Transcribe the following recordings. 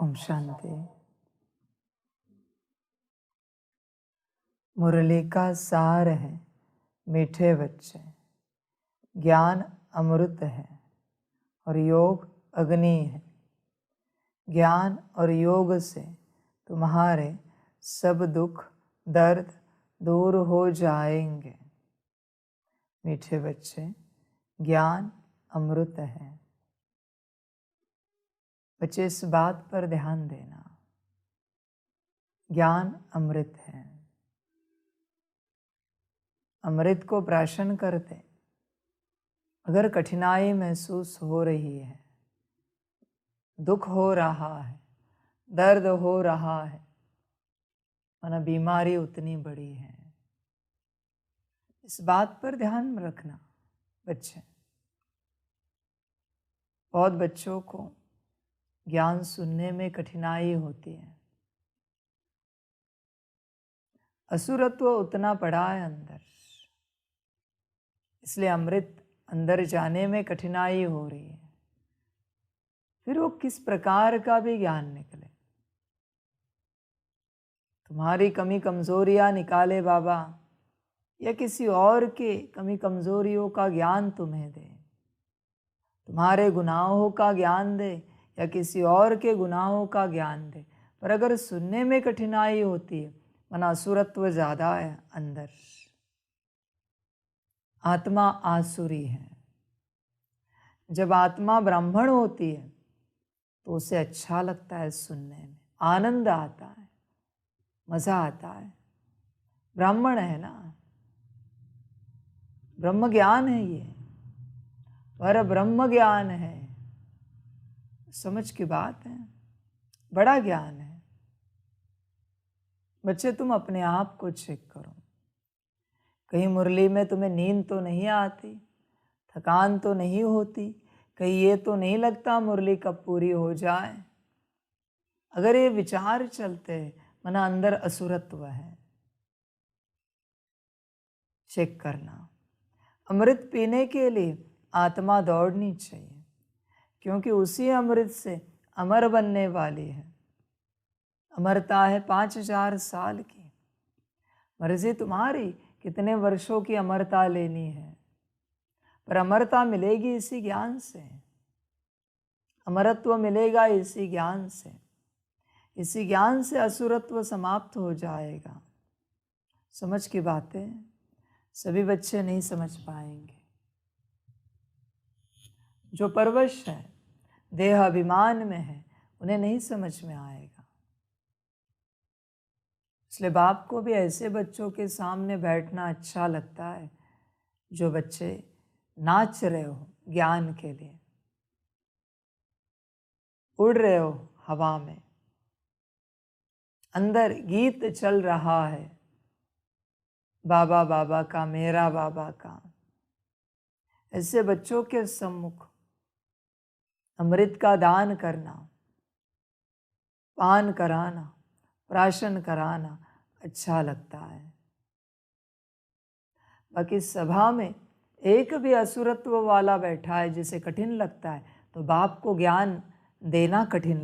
ओम शांति। मुरली का सार है मीठे बच्चे, ज्ञान अमृत है और योग अग्नि है। ज्ञान और योग से तुम्हारे सब दुख दर्द दूर हो जाएंगे। मीठे बच्चे, ज्ञान अमृत है। बच्चे इस बात पर ध्यान देना, ज्ञान अमृत है। अमृत को प्राशन करते अगर कठिनाई महसूस हो रही है, दुख हो रहा है, दर्द हो रहा है, माना बीमारी उतनी बड़ी है, इस बात पर ध्यान में रखना। बच्चे, बहुत बच्चों को ज्ञान सुनने में कठिनाई होती है। असुरत्व उतना पड़ा है अंदर, इसलिए अमृत अंदर जाने में कठिनाई हो रही है। फिर वो किस प्रकार का भी ज्ञान निकले, तुम्हारी कमी कमजोरियां निकाले बाबा, या किसी और के कमी कमजोरियों का ज्ञान तुम्हें दे, तुम्हारे गुनाहों का ज्ञान दे या किसी और के गुनाहों का ज्ञान दे, पर अगर सुनने में कठिनाई होती है, मना असुरत्व ज्यादा है अंदर, आत्मा आसुरी है। जब आत्मा ब्राह्मण होती है तो उसे अच्छा लगता है सुनने में, आनंद आता है, मजा आता है। ब्राह्मण है ना, ब्रह्म ज्ञान है ये, पर ब्रह्म ज्ञान है, समझ की बात है, बड़ा ज्ञान है। बच्चे, तुम अपने आप को चेक करो, कहीं मुरली में तुम्हें नींद तो नहीं आती, थकान तो नहीं होती, कहीं ये तो नहीं लगता मुरली कब पूरी हो जाए। अगर ये विचार चलते मना अंदर असुरत्व है, चेक करना। अमृत पीने के लिए आत्मा दौड़नी चाहिए, क्योंकि उसी अमृत से अमर बनने वाली है। अमरता है 5000 साल की, मर्जी तुम्हारी कितने वर्षों की अमरता लेनी है, पर अमरता मिलेगी इसी ज्ञान से, अमरत्व मिलेगा इसी ज्ञान से। इसी ज्ञान से असुरत्व समाप्त हो जाएगा। समझ की बातें सभी बच्चे नहीं समझ पाएंगे। जो परवश है, देह अभिमान में है, उन्हें नहीं समझ में आएगा। इसलिए बाप को भी ऐसे बच्चों के सामने बैठना अच्छा लगता है, जो बच्चे नाच रहे हो ज्ञान के लिए, उड़ रहे हो हवा में, अंदर गीत चल रहा है बाबा बाबा का, मेरा बाबा का। ऐसे बच्चों के सम्मुख अमृत का दान करना, पान कराना, प्राशन कराना अच्छा लगता है। बाकी सभा में एक भी असुरत्व वाला बैठा है जिसे कठिन लगता है, तो बाप को ज्ञान देना कठिन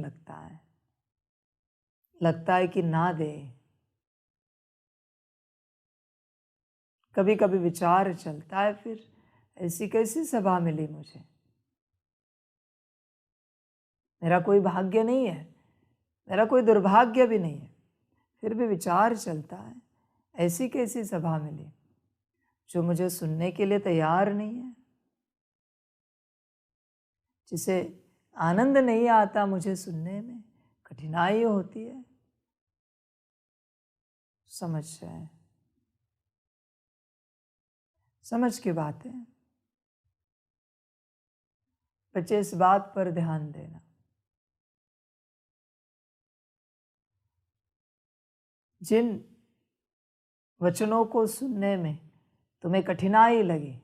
लगता है कि ना दे। कभी कभी विचार चलता है, फिर ऐसी कैसी सभा मिली मुझे, मेरा कोई भाग्य नहीं है, मेरा कोई दुर्भाग्य भी नहीं है। फिर भी विचार चलता है, ऐसी कैसी सभा मिली जो मुझे सुनने के लिए तैयार नहीं है, जिसे आनंद नहीं आता मुझे सुनने में, कठिनाई होती है। समझ जाए, समझ की बात है। बच्चे, इस बात पर ध्यान देना, जिन वचनों को सुनने में तुम्हें कठिनाई लगी,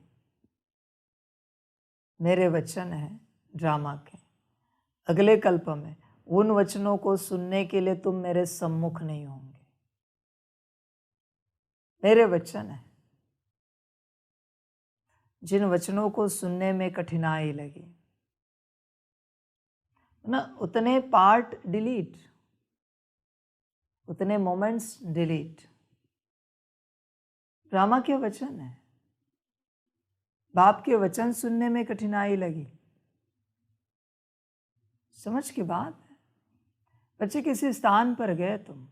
मेरे वचन हैं ड्रामा के, अगले कल्प में उन वचनों को सुनने के लिए तुम मेरे सम्मुख नहीं होंगे। मेरे वचन है, जिन वचनों को सुनने में कठिनाई लगी, ना, उतने पार्ट डिलीट, उतने मोमेंट्स डिलीट। ड्रामा के वचन है, बाप के वचन सुनने में कठिनाई लगी, समझ की बात है। बच्चे किसी स्थान पर गए तुम,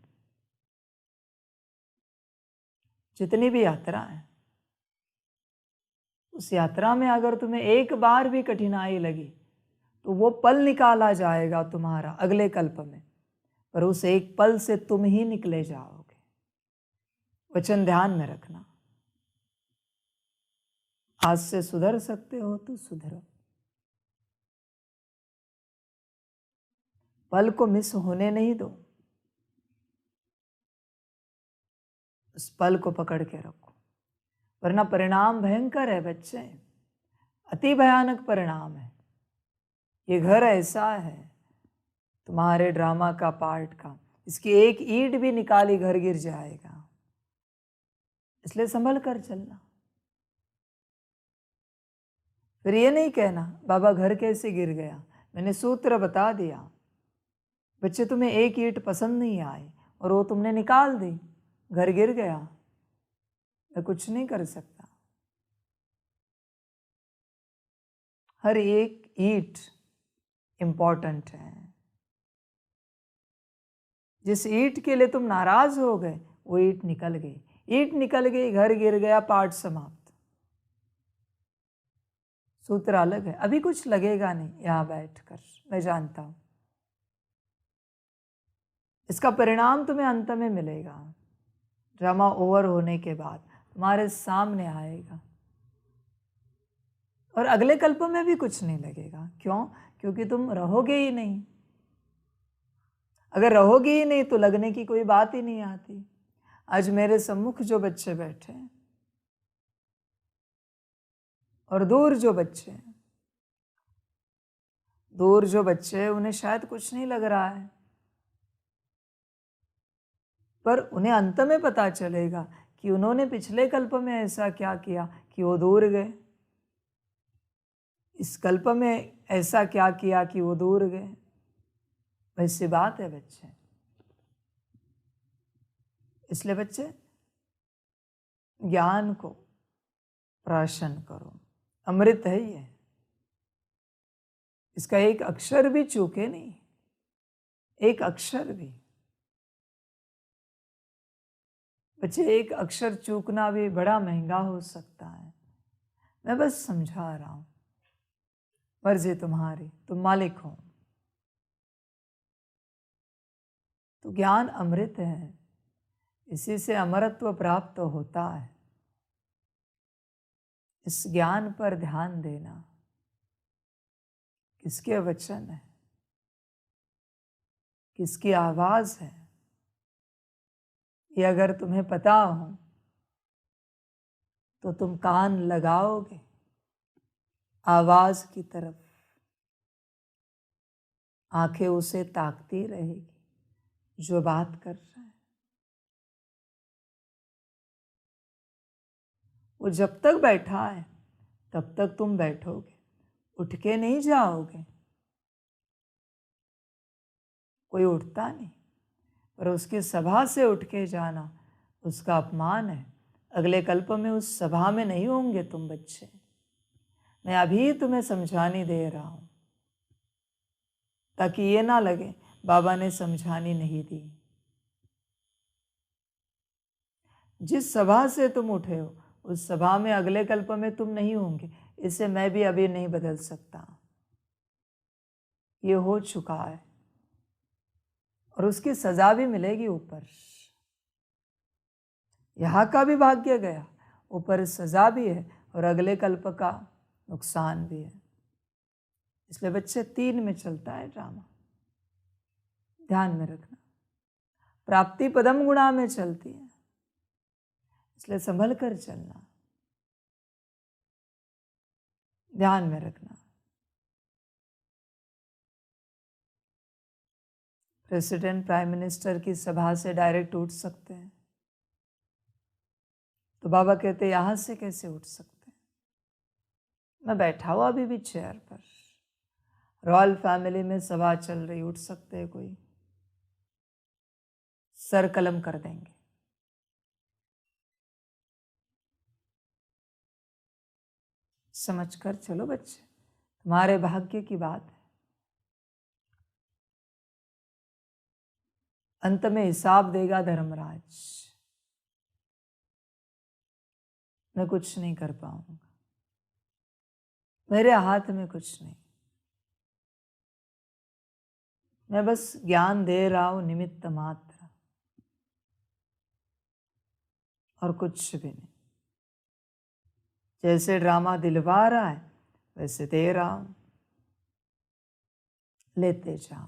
जितनी भी यात्रा है, उस यात्रा में अगर तुम्हें एक बार भी कठिनाई लगी तो वो पल निकाला जाएगा तुम्हारा अगले कल्प में, पर उस एक पल से तुम ही निकले जाओगे। वचन ध्यान में रखना। आज से सुधर सकते हो तो सुधरो, पल को मिस होने नहीं दो, उस पल को पकड़ के रखो, वरना परिणाम भयंकर है बच्चे, अति भयानक परिणाम है। ये घर ऐसा है तुम्हारे ड्रामा का पार्ट का, इसकी एक ईंट भी निकाली घर गिर जाएगा, इसलिए संभल कर चलना। फिर ये नहीं कहना बाबा घर कैसे गिर गया, मैंने सूत्र बता दिया। बच्चे तुम्हें एक ईंट पसंद नहीं आई और वो तुमने निकाल दी, घर गिर गया, मैं कुछ नहीं कर सकता। हर एक ईंट इंपॉर्टेंट है। जिस ईंट के लिए तुम नाराज हो गए वो ईंट निकल गई, ईंट निकल गई, घर गिर गया, पाठ समाप्त। सूत्र अलग है। अभी कुछ लगेगा नहीं यहां बैठकर, मैं जानता हूं इसका परिणाम तुम्हें अंत में मिलेगा। ड्रामा ओवर होने के बाद तुम्हारे सामने आएगा, और अगले कल्प में भी कुछ नहीं लगेगा। क्यों? क्योंकि तुम रहोगे ही नहीं। अगर रहोगे ही नहीं तो लगने की कोई बात ही नहीं आती। आज मेरे सम्मुख जो बच्चे बैठे हैं और दूर जो बच्चे हैं, दूर जो बच्चे, उन्हें शायद कुछ नहीं लग रहा है, पर उन्हें अंत में पता चलेगा कि उन्होंने पिछले कल्प में ऐसा क्या किया कि वो दूर गए, इस कल्प में ऐसा क्या किया कि वो दूर गए। वैसी बात है बच्चे। इसलिए बच्चे ज्ञान को प्राशन करो, अमृत है ये, इसका एक अक्षर भी चूके नहीं, एक अक्षर भी। बच्चे एक अक्षर चूकना भी बड़ा महंगा हो सकता है, मैं बस समझा रहा हूं। मर्जी तुम्हारी, तुम मालिक हो। तो ज्ञान अमृत है, इसी से अमरत्व प्राप्त होता है। इस ज्ञान पर ध्यान देना। किसके वचन है, किसकी आवाज है, ये अगर तुम्हें पता हो तो तुम कान लगाओगे आवाज की तरफ, आंखें उसे ताकती रहेगी जो बात कर रहा है। वो जब तक बैठा है तब तक तुम बैठोगे, उठ के नहीं जाओगे। कोई उठता नहीं, पर उसकी सभा से उठ के जाना उसका अपमान है। अगले कल्प में उस सभा में नहीं होंगे तुम बच्चे। मैं अभी तुम्हें समझानी दे रहा हूं ताकि ये ना लगे बाबा ने समझानी नहीं दी। जिस सभा से तुम उठे हो उस सभा में अगले कल्प में तुम नहीं होंगे, इसे मैं भी अभी नहीं बदल सकता। ये हो चुका है और उसकी सजा भी मिलेगी ऊपर। यहाँ का भी भाग्य गया, ऊपर सजा भी है और अगले कल्प का नुकसान भी है। इसलिए बच्चे 3 में चलता है ड्रामा, ध्यान में रखना। प्राप्ति पदम गुणा में चलती है, इसलिए संभल कर चलना, ध्यान में रखना। प्रेसिडेंट प्राइम मिनिस्टर की सभा से डायरेक्ट उठ सकते हैं, तो बाबा कहते यहां से कैसे उठ सकते हैं? मैं बैठा हुआ अभी भी चेयर पर, रॉयल फैमिली में सभा चल रही, उठ सकते हैं कोई, सर कलम कर देंगे। समझकर चलो बच्चे, तुम्हारे भाग्य की बात है। अंत में हिसाब देगा धर्मराज, मैं कुछ नहीं कर पाऊंगा, मेरे हाथ में कुछ नहीं, मैं बस ज्ञान दे रहा हूं निमित्त मात्र, और कुछ भी नहीं। जैसे ड्रामा दिलवा रहा है वैसे दे रहा हूं, लेते जाओ।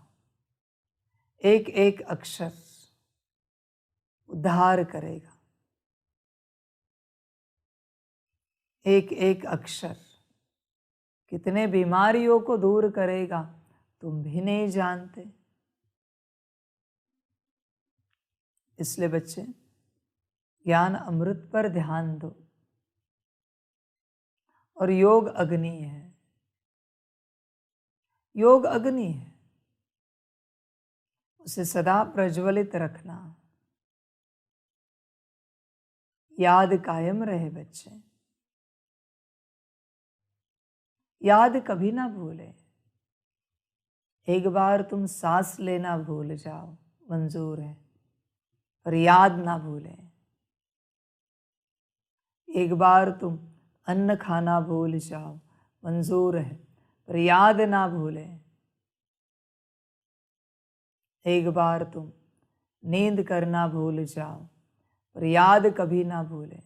एक एक अक्षर उद्धार करेगा, एक एक अक्षर कितने बीमारियों को दूर करेगा तुम भी नहीं जानते। इसलिए बच्चे, ज्ञान अमृत पर ध्यान दो, और योग अग्नि है, योग अग्नि है, उसे सदा प्रज्वलित रखना, याद कायम रहे बच्चे, याद कभी ना भूले। एक बार तुम सांस लेना भूल जाओ, मंजूर है, पर याद ना भूले। एक बार तुम अन्न खाना भूल जाओ, मंजूर है, पर याद ना भूले। एक बार तुम नींद करना भूल जाओ, पर याद कभी ना भूले।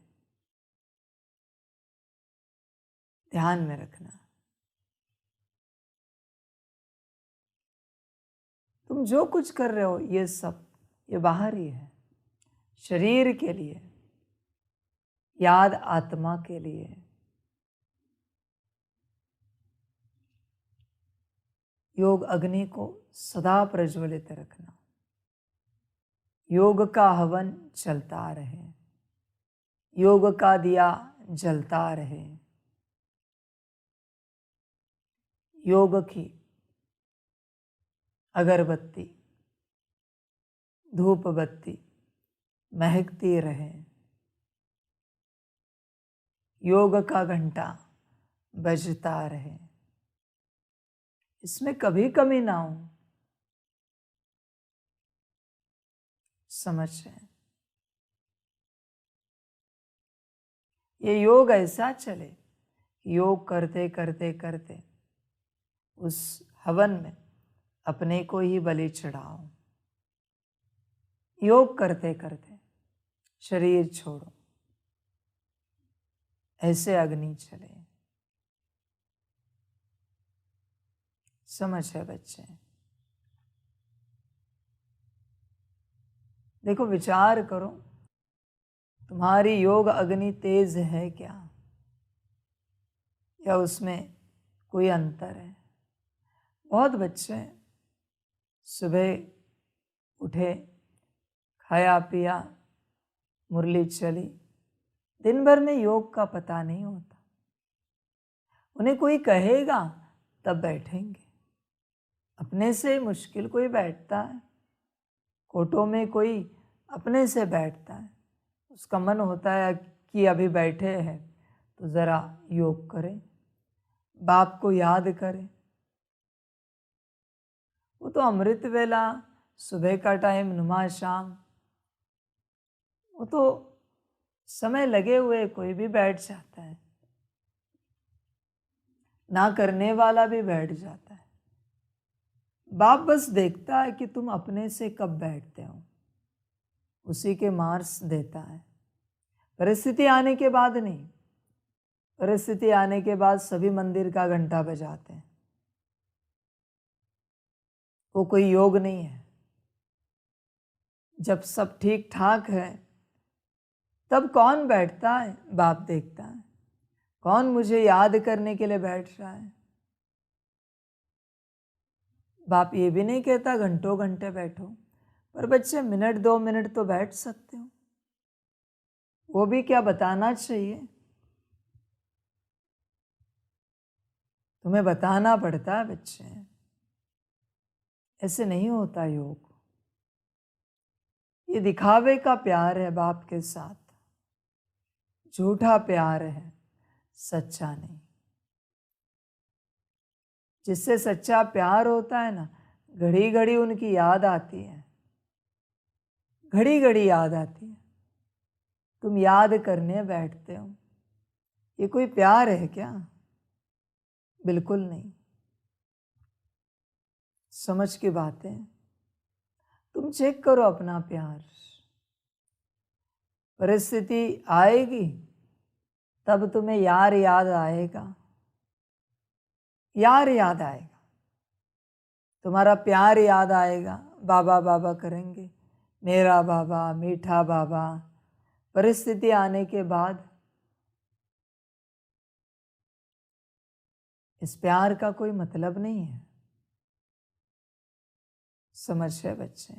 ध्यान में रखना, तुम जो कुछ कर रहे हो ये सब ये बाहर ही है, शरीर के लिए, याद आत्मा के लिए। योग अग्नि को सदा प्रज्वलित रखना, योग का हवन चलता रहे, योग का दिया जलता रहे, योग की अगरबत्ती धूप बत्ती महकती रहे, योग का घंटा बजता रहे, इसमें कभी कमी ना हो। समझ रहे? ये योग ऐसा चले, योग करते करते करते उस हवन में अपने को ही बलि चढ़ाओ। योग करते करते शरीर छोड़ो, ऐसे अग्नि चले। समझ है बच्चे? देखो, विचार करो, तुम्हारी योग अग्नि तेज है क्या, या उसमें कोई अंतर है? बहुत बच्चे सुबह उठे, खाया पिया, मुरली चली, दिन भर में योग का पता नहीं होता। उन्हें कोई कहेगा तब बैठेंगे, अपने से मुश्किल कोई बैठता है, कोटों में कोई अपने से बैठता है, उसका मन होता है कि अभी बैठे हैं तो ज़रा योग करें, बाप को याद करें। वो तो अमृत वेला, सुबह का टाइम, नुमा शाम, वो तो समय लगे हुए कोई भी बैठ जाता है, ना करने वाला भी बैठ जाता है। बाप बस देखता है कि तुम अपने से कब बैठते हो, उसी के मार्क्स देता है। परिस्थिति आने के बाद नहीं, परिस्थिति आने के बाद सभी मंदिर का घंटा बजाते हैं, वो कोई योग नहीं है। जब सब ठीक ठाक है तब कौन बैठता है? बाप देखता है, कौन मुझे याद करने के लिए बैठ रहा है। बाप ये भी नहीं कहता घंटों घंटे बैठो, पर बच्चे मिनट 2 मिनट तो बैठ सकते हो, वो भी क्या बताना चाहिए? तुम्हें बताना पड़ता है बच्चे, ऐसे नहीं होता योग। ये दिखावे का प्यार है बाप के साथ, झूठा प्यार है, सच्चा नहीं। जिससे सच्चा प्यार होता है ना, घड़ी घड़ी उनकी याद आती है, घड़ी घड़ी याद आती है। तुम याद करने बैठते हो, ये कोई प्यार है क्या? बिल्कुल नहीं। समझ की बातें, तुम चेक करो अपना प्यार। परिस्थिति आएगी तब तुम्हें यार याद आएगा, यार याद आएगा, तुम्हारा प्यार याद आएगा। बाबा बाबा करेंगे, मेरा बाबा, मीठा बाबा। परिस्थिति आने के बाद इस प्यार का कोई मतलब नहीं है। समझ है बच्चे?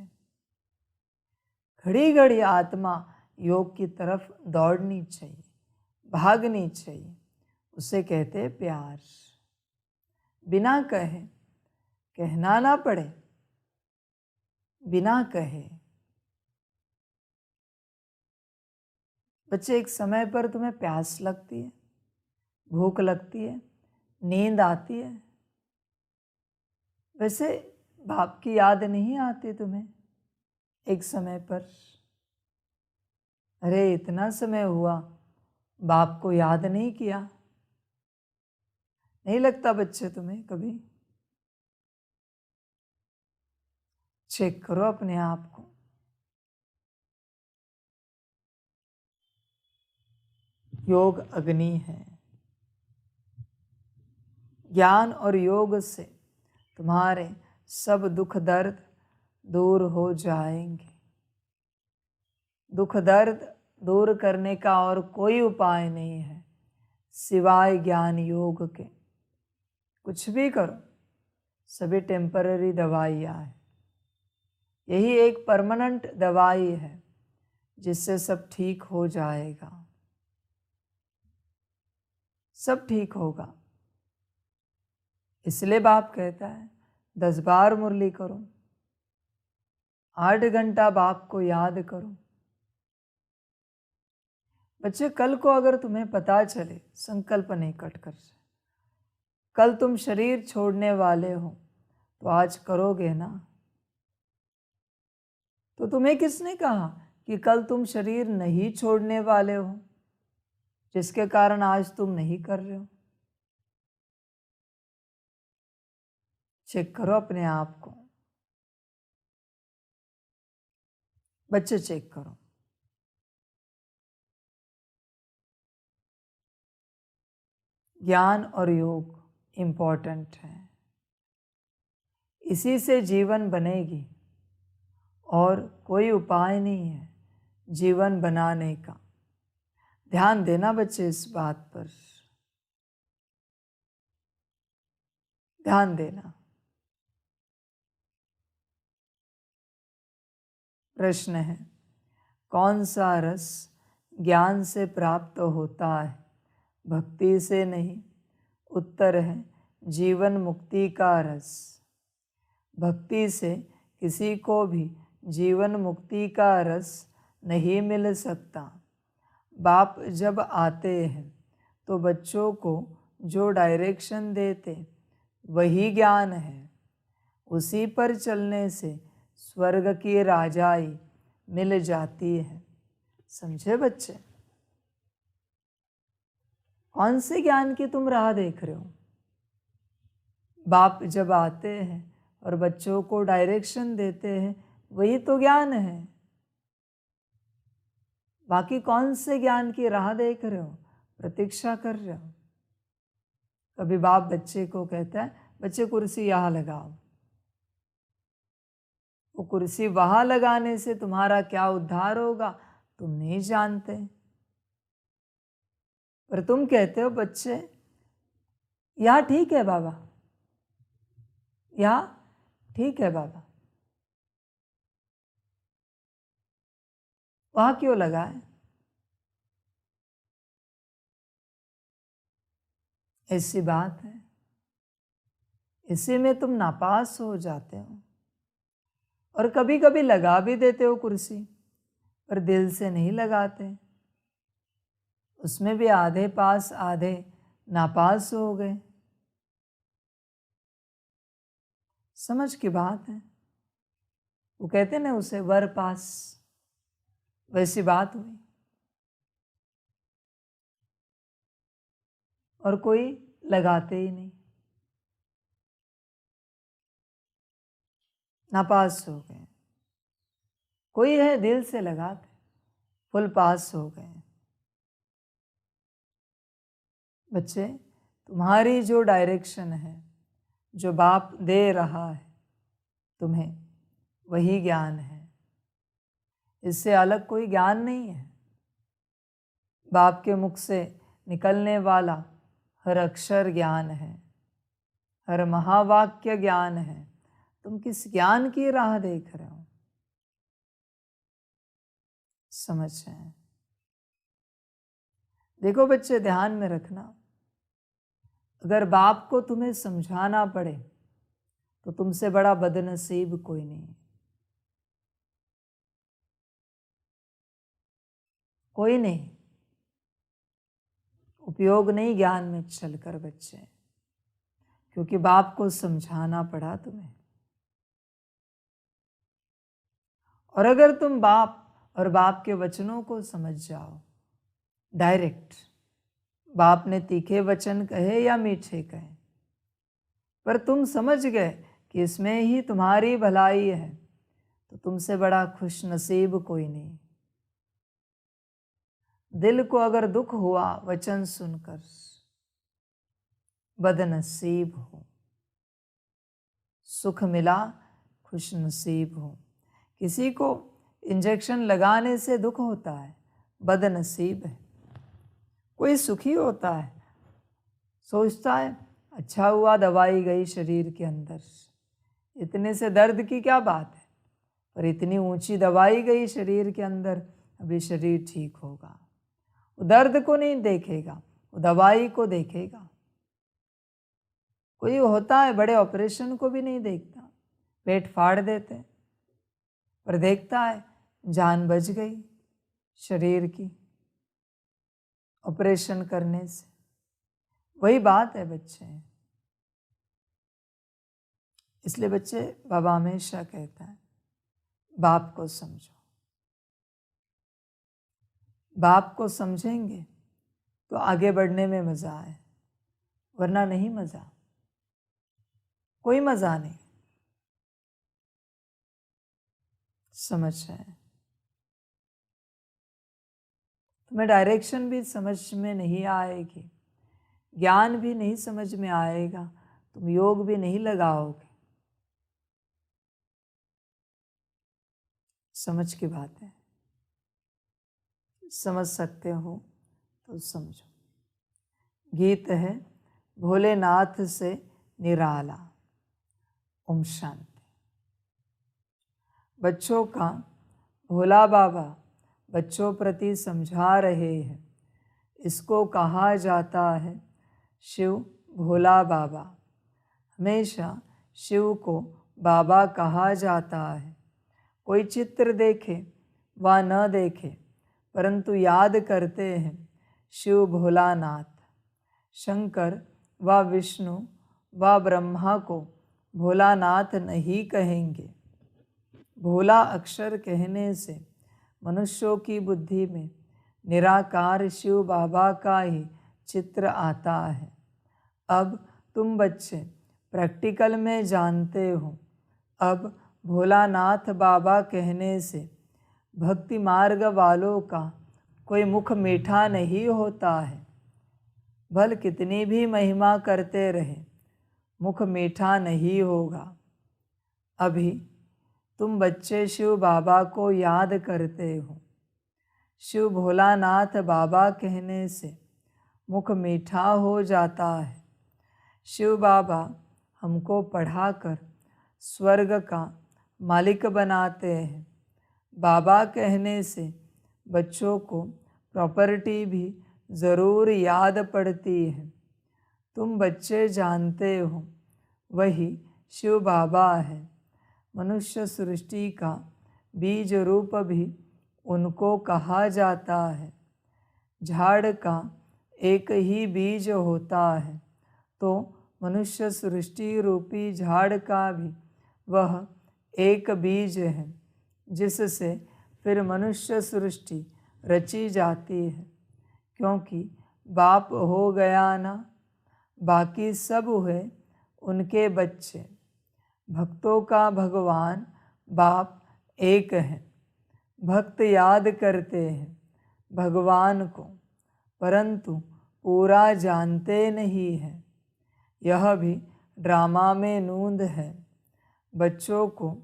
घड़ी घड़ी आत्मा योग की तरफ दौड़नी चाहिए, भागनी चाहिए। उसे कहते हैं प्यार। बिना कहे, कहना ना पड़े, बिना कहे। बच्चे, एक समय पर तुम्हें प्यास लगती है, भूख लगती है, नींद आती है। वैसे बाप की याद नहीं आती तुम्हें एक समय पर? अरे इतना समय हुआ, बाप को याद नहीं किया। नहीं लगता बच्चे तुम्हें कभी? चेक करो अपने आप को। योग अग्नि है। ज्ञान और योग से तुम्हारे सब दुख दर्द दूर हो जाएंगे। दुख दर्द दूर करने का और कोई उपाय नहीं है सिवाय ज्ञान योग के। कुछ भी करो, सभी टेम्पररी दवाइयाँ हैं। यही एक परमानेंट दवाई है जिससे सब ठीक हो जाएगा, सब ठीक होगा। इसलिए बाप कहता है 10 बार मुरली करो, 8 घंटा बाप को याद करो। बच्चे, कल को अगर तुम्हें पता चले, संकल्प नहीं कट कर, कल तुम शरीर छोड़ने वाले हो, तो आज करोगे ना? तो तुम्हें किसने कहा कि कल तुम शरीर नहीं छोड़ने वाले हो, जिसके कारण आज तुम नहीं कर रहे हो? चेक करो अपने आप को। बच्चे चेक करो। ज्ञान और योग इम्पोर्टेंट है, इसी से जीवन बनेगी और कोई उपाय नहीं है जीवन बनाने का। ध्यान देना बच्चे इस बात पर, ध्यान देना। प्रश्न है, कौन सा रस ज्ञान से प्राप्त होता है, भक्ति से नहीं? उत्तर है जीवन मुक्ति का रस। भक्ति से किसी को भी जीवन मुक्ति का रस नहीं मिल सकता। बाप जब आते हैं तो बच्चों को जो डायरेक्शन देते वही ज्ञान है। उसी पर चलने से स्वर्ग की राजाई मिल जाती है। समझे बच्चे? कौन से ज्ञान की तुम राह देख रहे हो? बाप जब आते हैं और बच्चों को डायरेक्शन देते हैं, वही तो ज्ञान है। बाकी कौन से ज्ञान की राह देख रहे हो, प्रतीक्षा कर रहे हो? कभी बाप बच्चे को कहता है, बच्चे कुर्सी यहाँ लगाओ। वो कुर्सी वहां लगाने से तुम्हारा क्या उद्धार होगा तुम नहीं जानते, पर तुम कहते हो बच्चे यहाँ ठीक है बाबा, यहाँ ठीक है बाबा, वहां क्यों लगाए? ऐसी बात है, इसी में तुम नापास हो जाते हो। और कभी कभी लगा भी देते हो कुर्सी, पर दिल से नहीं लगाते। उसमें भी आधे पास आधे नापास हो गए। समझ की बात है। वो कहते ना उसे वर पास, वैसी बात हुई। और कोई लगाते ही नहीं, नापास हो गए। कोई है दिल से लगाते, फुल पास हो गए। बच्चे, तुम्हारी जो डायरेक्शन है, जो बाप दे रहा है तुम्हें, वही ज्ञान है। इससे अलग कोई ज्ञान नहीं है। बाप के मुख से निकलने वाला हर अक्षर ज्ञान है, हर महावाक्य ज्ञान है। तुम किस ज्ञान की राह देख रहे हो? समझ रहे? देखो बच्चे, ध्यान में रखना, अगर बाप को तुम्हें समझाना पड़े तो तुमसे बड़ा बदनसीब कोई नहीं। कोई नहीं। उपयोग नहीं ज्ञान में चलकर बच्चे, क्योंकि बाप को समझाना पड़ा तुम्हें। और अगर तुम बाप और बाप के वचनों को समझ जाओ डायरेक्ट, बाप ने तीखे वचन कहे या मीठे कहे, पर तुम समझ गए कि इसमें ही तुम्हारी भलाई है, तो तुमसे बड़ा खुश नसीब कोई नहीं। दिल को अगर दुख हुआ वचन सुनकर, बदनसीब हो। सुख मिला, खुश नसीब हो। किसी को इंजेक्शन लगाने से दुख होता है, बदनसीब है। कोई सुखी होता है, सोचता है अच्छा हुआ दवाई गई शरीर के अंदर, इतने से दर्द की क्या बात है, पर इतनी ऊंची दवाई गई शरीर के अंदर, अभी शरीर ठीक होगा। वो दर्द को नहीं देखेगा, वो दवाई को देखेगा। कोई होता है बड़े ऑपरेशन को भी नहीं देखता, पेट फाड़ देते, पर देखता है जान बच गई शरीर की ऑपरेशन करने से। वही बात है बच्चे। इसलिए बच्चे, बाबा हमेशा कहता है बाप को समझो। बाप को समझेंगे तो आगे बढ़ने में मजा है, वरना नहीं मजा, कोई मजा नहीं। समझ रहे? तुम्हें डायरेक्शन भी समझ में नहीं आएगी, ज्ञान भी नहीं समझ में आएगा, तुम योग भी नहीं लगाओगे। समझ की बात है। समझ सकते हो तो समझो। गीत है भोलेनाथ से निराला। ओम शांति। बच्चों का भोला बाबा बच्चों प्रति समझा रहे हैं। इसको कहा जाता है शिव भोला बाबा। हमेशा शिव को बाबा कहा जाता है। कोई चित्र देखे व न देखे, परंतु याद करते हैं शिव भोलानाथ। शंकर व विष्णु व ब्रह्मा को भोलानाथ नहीं कहेंगे। भोला अक्षर कहने से मनुष्यों की बुद्धि में निराकार शिव बाबा का ही चित्र आता है। अब तुम बच्चे प्रैक्टिकल में जानते हो। अब भोलानाथ बाबा कहने से भक्ति मार्ग वालों का कोई मुख मीठा नहीं होता है। भल कितनी भी महिमा करते रहे, मुख मीठा नहीं होगा। अभी तुम बच्चे शिव बाबा को याद करते हो। शिव भोलानाथ बाबा कहने से मुख मीठा हो जाता है। शिव बाबा हमको पढ़ाकर स्वर्ग का मालिक बनाते हैं। बाबा कहने से बच्चों को प्रॉपर्टी भी ज़रूर याद पड़ती है। तुम बच्चे जानते हो वही शिव बाबा है। मनुष्य सृष्टि का बीज रूप भी उनको कहा जाता है। झाड़ का एक ही बीज होता है, तो मनुष्य सृष्टि रूपी झाड़ का भी वह एक बीज है, जिससे फिर मनुष्य सृष्टि रची जाती है। क्योंकि बाप हो गया ना, बाकी सब हुए उनके बच्चे। भक्तों का भगवान बाप एक है। भक्त याद करते हैं भगवान को, परंतु पूरा जानते नहीं हैं। यह भी ड्रामा में नूंद है। बच्चों को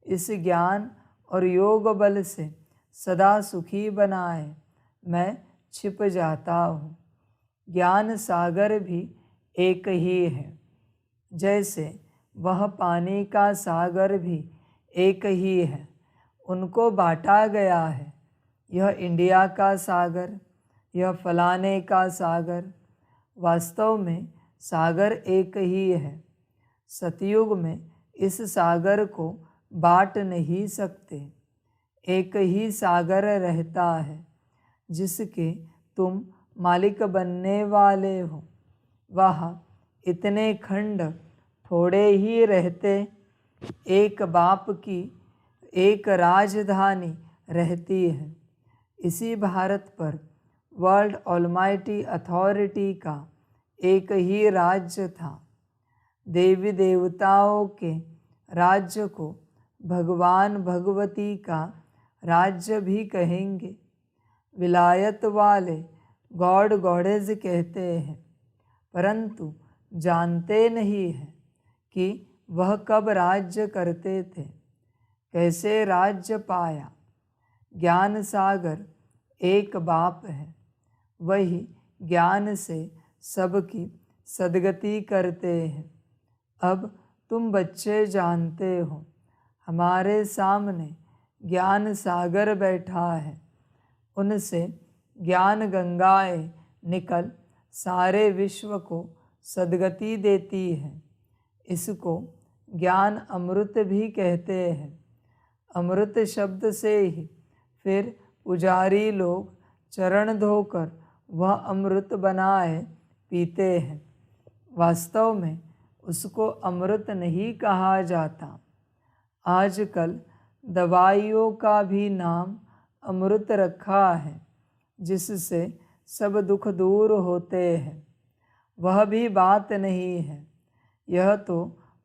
इस ज्ञान और योग बल से सदा सुखी बनाए मैं छिप जाता हूँ। ज्ञान सागर भी एक ही है, जैसे वह पानी का सागर भी एक ही है। उनको बांटा गया है, यह इंडिया का सागर, यह फलाने का सागर। वास्तव में सागर एक ही है। सतयुग में इस सागर को बांट नहीं सकते। एक ही सागर रहता है, जिसके तुम मालिक बनने वाले हो। वहाँ इतने खंड थोड़े ही रहते, एक बाप की एक राजधानी रहती है। इसी भारत पर वर्ल्ड ऑलमाइटी अथॉरिटी का एक ही राज्य था। देवी देवताओं के राज्य को भगवान भगवती का राज्य भी कहेंगे। विलायत वाले गॉड गॉडेज कहते हैं, परंतु जानते नहीं हैं कि वह कब राज्य करते थे, कैसे राज्य पाया। ज्ञान सागर एक बाप है, वही ज्ञान से सबकी सद्गति करते हैं। अब तुम बच्चे जानते हो, हमारे सामने ज्ञान सागर बैठा है। उनसे ज्ञान गंगाएं निकल सारे विश्व को सद्गति देती है। इसको ज्ञान अमृत भी कहते हैं। अमृत शब्द से ही फिर पुजारी लोग चरण धोकर वह अमृत बनाए पीते हैं। वास्तव में उसको अमृत नहीं कहा जाता। आजकल दवाइयों का भी नाम अमृत रखा है, जिससे सब दुख दूर होते हैं। वह भी बात नहीं है। यह तो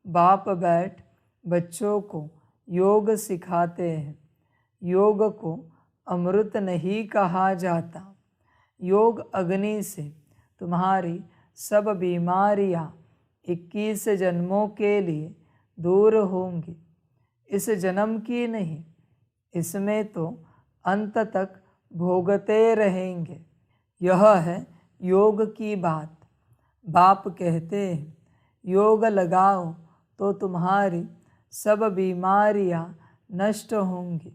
बाप बैठ बच्चों को योग सिखाते हैं। योग को अमृत नहीं कहा जाता। योग अग्नि से तुम्हारी सब बीमारियां 21 जन्मों के लिए दूर होंगी। इस जन्म की नहीं, इसमें तो अंत तक भोगते रहेंगे। यह है योग की बात। बाप कहते हैं, योग लगाओ तो तुम्हारी सब बीमारियां नष्ट होंगी,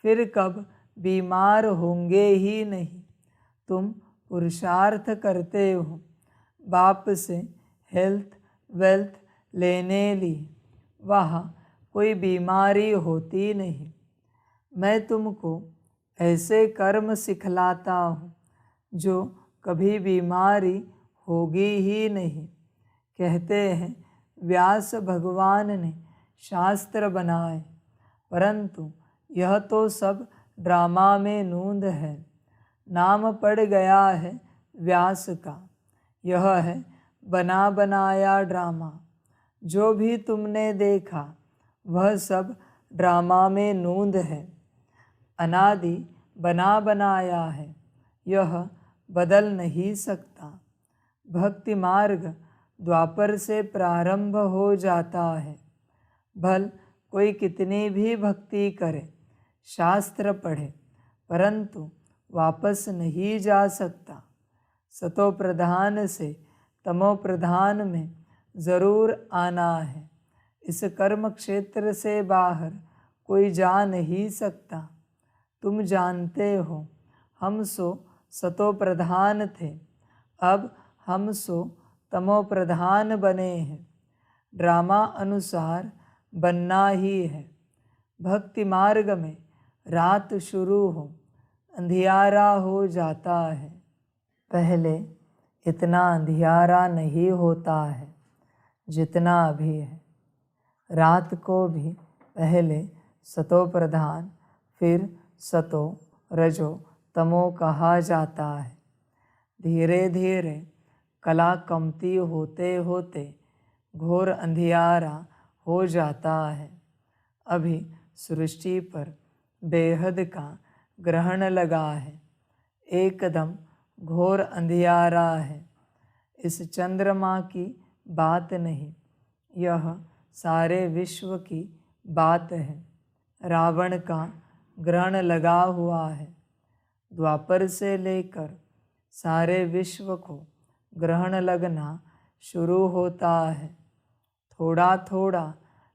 फिर कब बीमार होंगे ही नहीं। तुम पुरुषार्थ करते हो, बाप से हेल्थ वेल्थ लेने लिए, वहाँ कोई बीमारी होती नहीं। मैं तुमको ऐसे कर्म सिखलाता हूँ जो कभी बीमारी होगी ही नहीं। कहते हैं व्यास भगवान ने शास्त्र बनाए, परंतु यह तो सब ड्रामा में नूंद है। नाम पड़ गया है व्यास का। यह है बना बनाया ड्रामा। जो भी तुमने देखा वह सब ड्रामा में नूंद है। अनादि बना बनाया है, यह बदल नहीं सकता। भक्ति मार्ग द्वापर से प्रारंभ हो जाता है। भल कोई कितनी भी भक्ति करे, शास्त्र पढ़े, परंतु वापस नहीं जा सकता। सतो प्रधान से तमो प्रधान में ज़रूर आना है। इस कर्म क्षेत्र से बाहर कोई जा नहीं सकता। तुम जानते हो, हम सो सतो प्रधान थे, अब हम सो तमो प्रधान बने हैं। ड्रामा अनुसार बनना ही है। भक्ति मार्ग में रात शुरू हो अंधियारा हो जाता है। पहले इतना अंधियारा नहीं होता है जितना अभी है। रात को भी पहले सतो प्रधान फिर सतो रजो तमो कहा जाता है। धीरे धीरे कला कमती होते होते घोर अंधियारा हो जाता है। अभी सृष्टि पर बेहद का ग्रहण लगा है, एकदम घोर अंधियारा है। इस चंद्रमा की बात नहीं, यह सारे विश्व की बात है। रावण का ग्रहण लगा हुआ है। द्वापर से लेकर सारे विश्व को ग्रहण लगना शुरू होता है। थोड़ा थोड़ा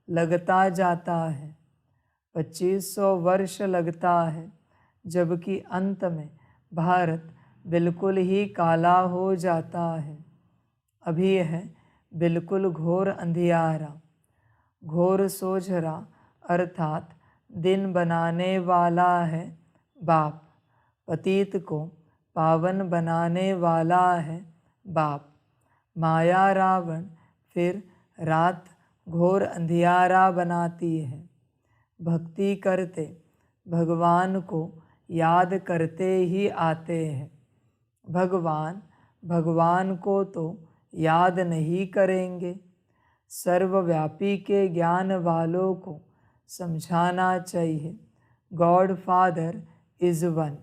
लगता जाता है। 2500 वर्ष लगता है, जबकि अंत में भारत बिल्कुल ही काला हो जाता है। अभी है बिल्कुल घोर अंधियारा। घोर सोझरा अर्थात दिन बनाने वाला है बाप। पतित को पावन बनाने वाला है बाप। माया रावण फिर रात घोर अंधियारा बनाती है। भक्ति करते भगवान को याद करते ही आते हैं। भगवान भगवान को तो याद नहीं करेंगे। सर्वव्यापी के ज्ञान वालों को समझाना चाहिए, गॉड फादर इज़ वन।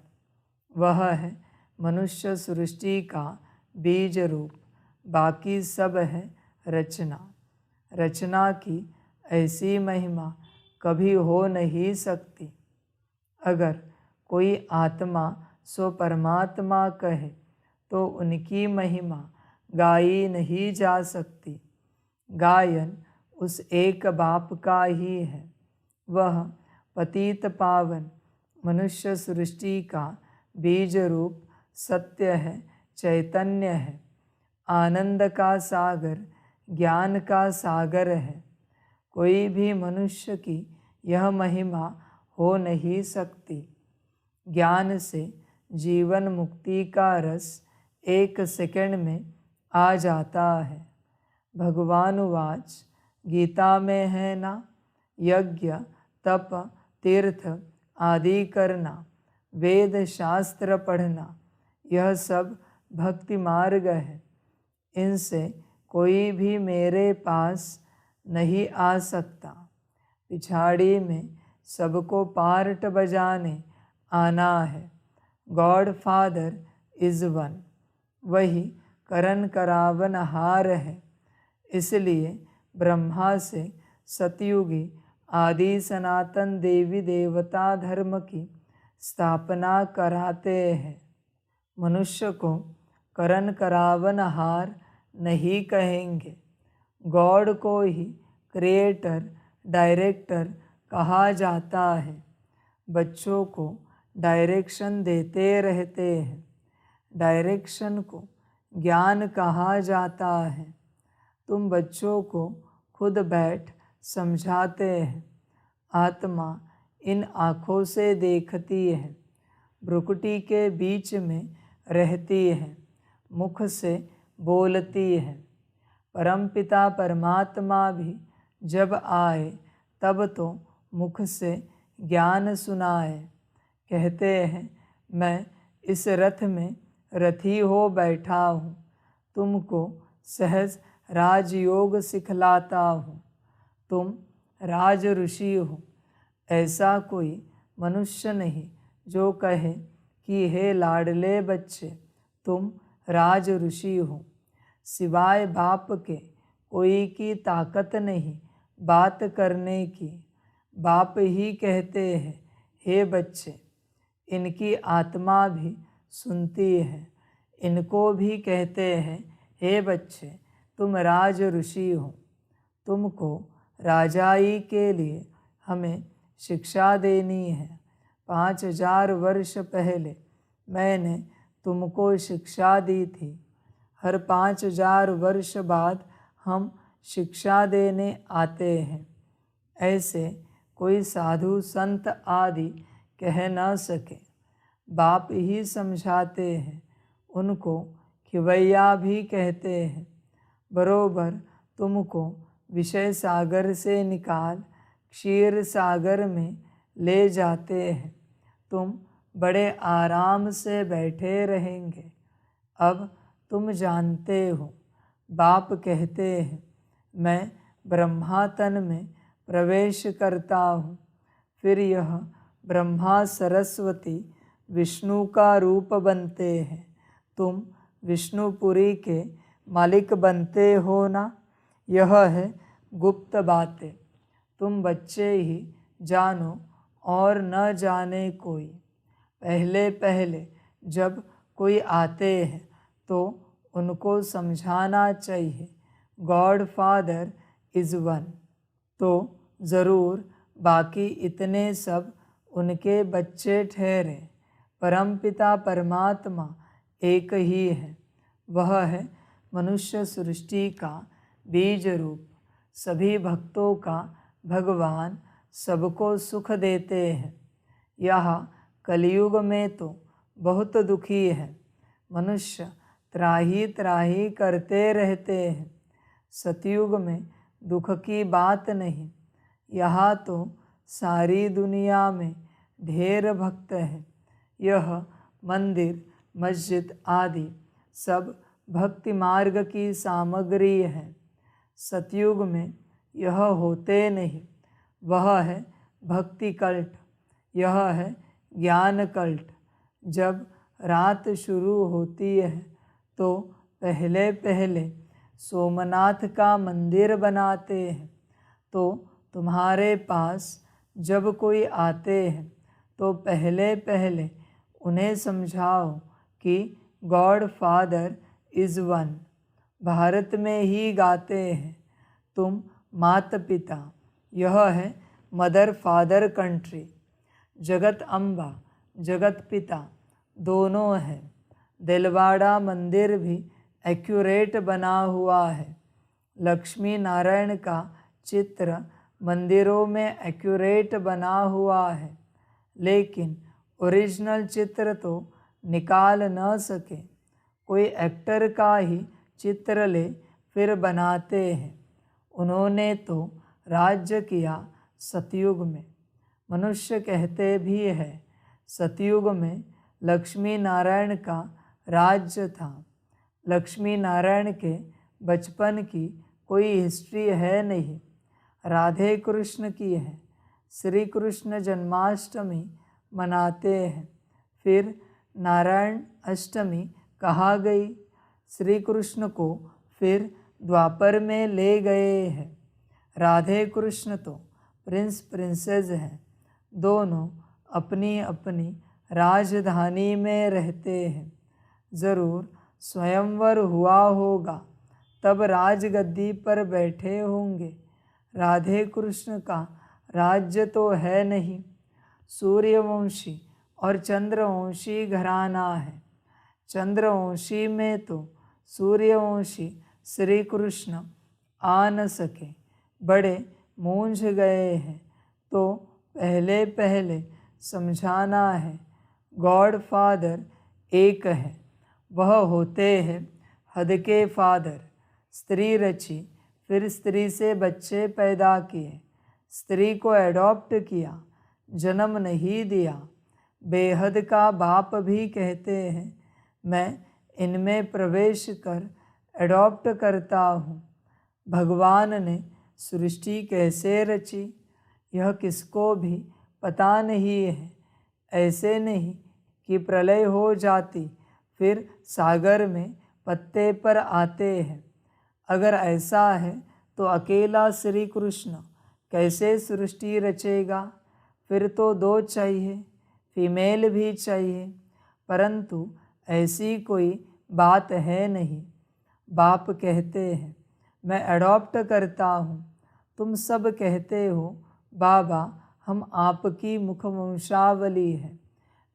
वह है मनुष्य सृष्टि का बीज रूप, बाकी सब है रचना। रचना की ऐसी महिमा कभी हो नहीं सकती। अगर कोई आत्मा सो परमात्मा कहे तो उनकी महिमा गाई नहीं जा सकती। गायन उस एक बाप का ही है। वह पतित पावन मनुष्य सृष्टि का बीज रूप सत्य है, चैतन्य है, आनंद का सागर, ज्ञान का सागर है। कोई भी मनुष्य की यह महिमा हो नहीं सकती। ज्ञान से जीवन मुक्ति का रस 1 सेकंड में आ जाता है। भगवान वाच गीता में है ना, यज्ञ तप तीर्थ आदि करना, वेद शास्त्र पढ़ना, यह सब भक्ति मार्ग है। इनसे कोई भी मेरे पास नहीं आ सकता। पिछाड़ी में सबको पार्ट बजाने आना है। God father is one. वही करन करावन हार है। इसलिए ब्रह्मा से सतयुगी आदि सनातन देवी देवता धर्म की स्थापना कराते हैं। मनुष्य को करन करावन हार नहीं कहेंगे। गॉड को ही क्रिएटर डायरेक्टर कहा जाता है। बच्चों को डायरेक्शन देते रहते हैं। डायरेक्शन को ज्ञान कहा जाता है। तुम बच्चों को खुद बैठ समझाते हैं। आत्मा इन आँखों से देखती है, भ्रुकुटी के बीच में रहती है, मुख से बोलती है। परमपिता परमात्मा भी जब आए तब तो मुख से ज्ञान सुनाए। कहते हैं, मैं इस रथ में रथी हो बैठा हूँ, तुमको सहज राजयोग सिखलाता हूँ। तुम राज ऋषि हो। ऐसा कोई मनुष्य नहीं जो कहे कि हे लाडले बच्चे, तुम राज ऋषि हो। सिवाय बाप के कोई की ताकत नहीं बात करने की। बाप ही कहते हैं, हे बच्चे। इनकी आत्मा भी सुनती है। इनको भी कहते हैं, हे बच्चे, तुम राज ऋषि हो। तुमको राजाई के लिए हमें शिक्षा देनी है। 5000 वर्ष पहले मैंने तुमको शिक्षा दी थी। हर 5000 वर्ष बाद हम शिक्षा देने आते हैं। ऐसे कोई साधु संत आदि कह न सके। बाप ही समझाते हैं, उनको खिवैया भी कहते हैं। बरोबर तुमको विषय सागर से निकाल क्षीर सागर में ले जाते हैं। तुम बड़े आराम से बैठे रहेंगे। अब तुम जानते हो, बाप कहते हैं, मैं ब्रह्मा तन में प्रवेश करता हूँ। फिर यह ब्रह्मा सरस्वती विष्णु का रूप बनते हैं। तुम विष्णुपुरी के मालिक बनते हो ना। यह है गुप्त बातें, तुम बच्चे ही जानो और न जाने कोई। पहले पहले जब कोई आते हैं तो उनको समझाना चाहिए, गॉड फादर इज़ वन। तो ज़रूर बाकी इतने सब उनके बच्चे ठहरे। परमपिता परमात्मा एक ही है। वह है मनुष्य सृष्टि का बीज रूप, सभी भक्तों का भगवान, सबको सुख देते हैं। यह कलयुग में तो बहुत दुखी है। मनुष्य त्राही त्राही करते रहते हैं। सतयुग में दुख की बात नहीं। यहाँ तो सारी दुनिया में ढेर भक्त हैं। यह मंदिर मस्जिद आदि सब भक्ति मार्ग की सामग्री है। सतयुग में यह होते नहीं। वह है भक्ति कल्ट, यह है ज्ञान कल्ट। जब रात शुरू होती है तो पहले पहले सोमनाथ का मंदिर बनाते हैं। तो तुम्हारे पास जब कोई आते हैं तो पहले पहले उन्हें समझाओ कि God father is one. Bharat में ही गाते हैं, तुम माता पिता, यह है मदर फादर कंट्री। जगत अम्बा जगत पिता दोनों हैं। दिलवाड़ा मंदिर भी एक्यूरेट बना हुआ है। लक्ष्मी नारायण का चित्र मंदिरों में एक्यूरेट बना हुआ है, लेकिन ओरिजिनल चित्र तो निकाल न सके। कोई एक्टर का ही चित्र ले फिर बनाते हैं। उन्होंने तो राज्य किया सतयुग में। मनुष्य कहते भी है, सतयुग में लक्ष्मी नारायण का राज्य था। लक्ष्मी नारायण के बचपन की कोई हिस्ट्री है नहीं, राधे कृष्ण की है। श्री कृष्ण जन्माष्टमी मनाते हैं, फिर नारायण अष्टमी कहा गई। श्री कृष्ण को फिर द्वापर में ले गए हैं। राधे कृष्ण तो प्रिंस प्रिंसेस हैं। दोनों अपनी अपनी राजधानी में रहते हैं। ज़रूर स्वयंवर हुआ होगा, तब राजगद्दी पर बैठे होंगे। राधे कृष्ण का राज्य तो है नहीं। सूर्यवंशी और चंद्रवंशी घराना है। चंद्रवंशी में तो सूर्यवंशी श्री कृष्ण आ न सके, बड़े मूंझ गए हैं। तो पहले पहले समझाना है, गॉड फादर एक है। वह होते हैं हद के फादर। स्त्री रची, फिर स्त्री से बच्चे पैदा किए, स्त्री को एडॉप्ट किया, जन्म नहीं दिया। बेहद का बाप भी कहते हैं, मैं इनमें प्रवेश कर एडॉप्ट करता हूँ। भगवान ने सृष्टि कैसे रची, यह किसको भी पता नहीं है। ऐसे नहीं कि प्रलय हो जाती फिर सागर में पत्ते पर आते हैं। अगर ऐसा है तो अकेला श्री कृष्ण कैसे सृष्टि रचेगा? फिर तो दो चाहिए, फीमेल भी चाहिए, परंतु ऐसी कोई बात है नहीं। बाप कहते हैं, मैं अडॉप्ट करता हूँ। तुम सब कहते हो, बाबा हम आपकी मुखवंशावली है।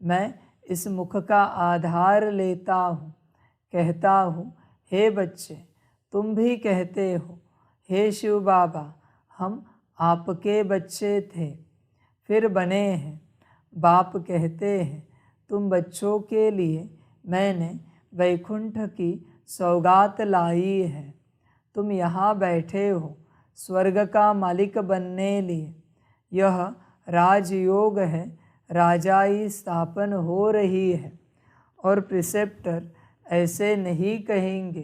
मैं इस मुख का आधार लेता हूँ। कहता हूँ, हे बच्चे, तुम भी कहते हो, हे शिव बाबा हम आपके बच्चे थे, फिर बने हैं। बाप कहते हैं, तुम बच्चों के लिए मैंने वैकुंठ की सौगात लाई है। तुम यहाँ बैठे हो स्वर्ग का मालिक बनने लिए। यह राजयोग है, राजाई स्थापन हो रही है। और प्रिसेप्टर ऐसे नहीं कहेंगे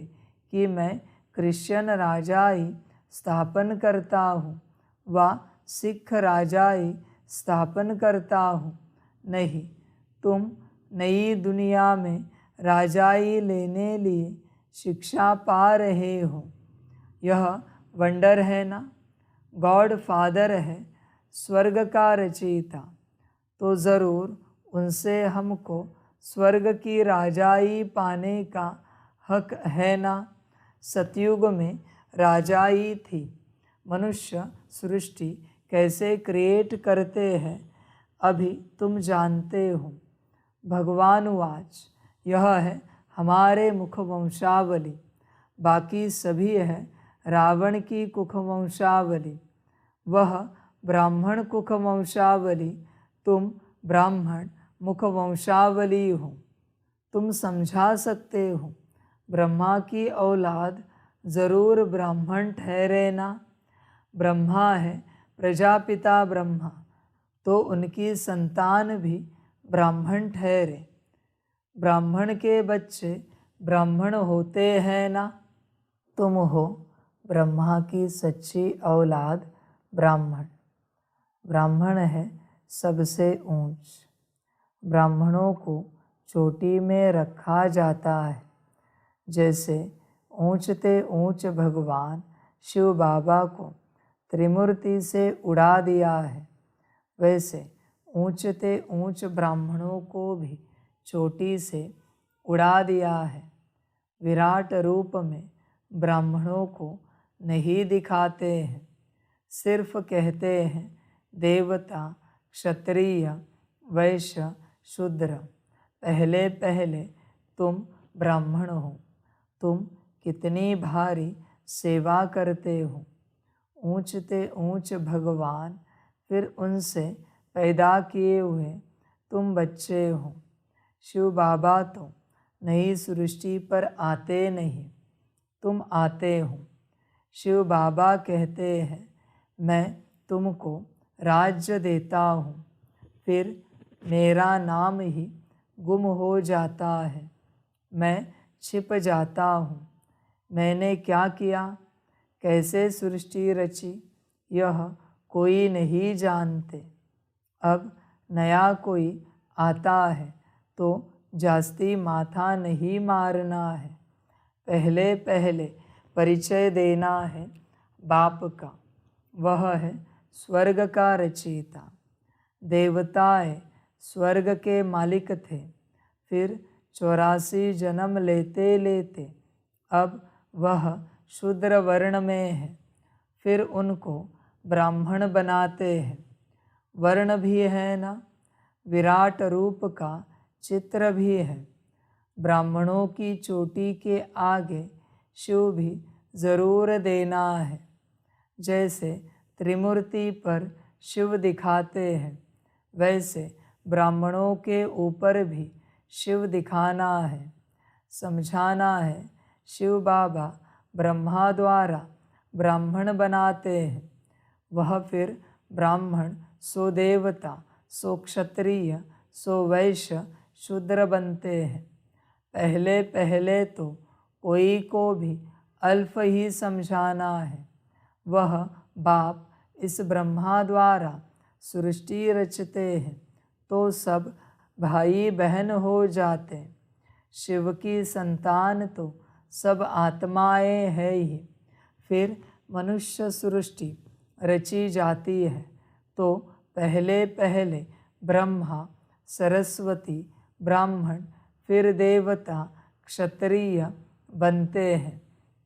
कि मैं क्रिश्चियन राजाई स्थापन करता हूँ व सिख राजाई स्थापन करता हूँ। नहीं, तुम नई दुनिया में राजाई लेने लिए शिक्षा पा रहे हो। यह वंडर है ना। गॉड फादर है, स्वर्ग का रचयिता, तो ज़रूर उनसे हमको स्वर्ग की राजाई पाने का हक है ना। सतयुग में राजाई थी। मनुष्य सृष्टि कैसे क्रिएट करते हैं अभी तुम जानते हो। भगवान वाच, यह है हमारे मुख वंशावली, बाकी सभी है रावण की कुख वंशावली। वह ब्राह्मण कुख वंशावली, तुम ब्राह्मण मुख वंशावली हो। तुम समझा सकते हो, ब्रह्मा की औलाद ज़रूर ब्राह्मण ठहरे ना। ब्रह्मा है प्रजापिता ब्रह्मा, तो उनकी संतान भी ब्राह्मण ठहरे। ब्राह्मण के बच्चे ब्राह्मण होते हैं ना। तुम हो ब्रह्मा की सच्ची औलाद ब्राह्मण। ब्राह्मण है सबसे ऊंच। ब्राह्मणों को चोटी में रखा जाता है। जैसे ऊंचते ऊंच भगवान शिव बाबा को त्रिमूर्ति से उड़ा दिया है, वैसे ऊंचते ऊंच ब्राह्मणों को भी चोटी से उड़ा दिया है। विराट रूप में ब्राह्मणों को नहीं दिखाते हैं, सिर्फ कहते हैं देवता, क्षत्रिय, वैश्य, शूद्र। पहले पहले तुम ब्राह्मण हो। तुम कितनी भारी सेवा करते हो। ऊंचते ऊंच भगवान, फिर उनसे पैदा किए हुए तुम बच्चे हो। शिव बाबा तो नई सृष्टि पर आते नहीं, तुम आते हो। शिव बाबा कहते हैं, मैं तुमको राज्य देता हूँ, फिर मेरा नाम ही गुम हो जाता है, मैं छिप जाता हूँ। मैंने क्या किया, कैसे सृष्टि रची, यह कोई नहीं जानते। अब नया कोई आता है तो जास्ती माथा नहीं मारना है। पहले पहले परिचय देना है बाप का, वह है स्वर्ग का रचयिता। देवताएं स्वर्ग के मालिक थे, फिर 84 जन्म लेते लेते अब वह शूद्र वर्ण में है, फिर उनको ब्राह्मण बनाते हैं। वर्ण भी है ना, विराट रूप का चित्र भी है। ब्राह्मणों की चोटी के आगे शिव भी ज़रूर देना है। जैसे त्रिमूर्ति पर शिव दिखाते हैं, वैसे ब्राह्मणों के ऊपर भी शिव दिखाना है। समझाना है शिव बाबा ब्रह्मा द्वारा ब्राह्मण बनाते हैं। वह फिर ब्राह्मण सो देवता, सो क्षत्रिय, सो वैश्य, शूद्र बनते हैं। पहले पहले तो कोई को भी अल्फ ही समझाना है। वह बाप इस ब्रह्मा द्वारा सृष्टि रचते हैं तो सब भाई बहन हो जाते। शिव की संतान तो सब आत्माएं है ही। फिर मनुष्य सृष्टि रची जाती है तो पहले पहले ब्रह्मा, सरस्वती, ब्राह्मण, फिर देवता, क्षत्रिय बनते हैं।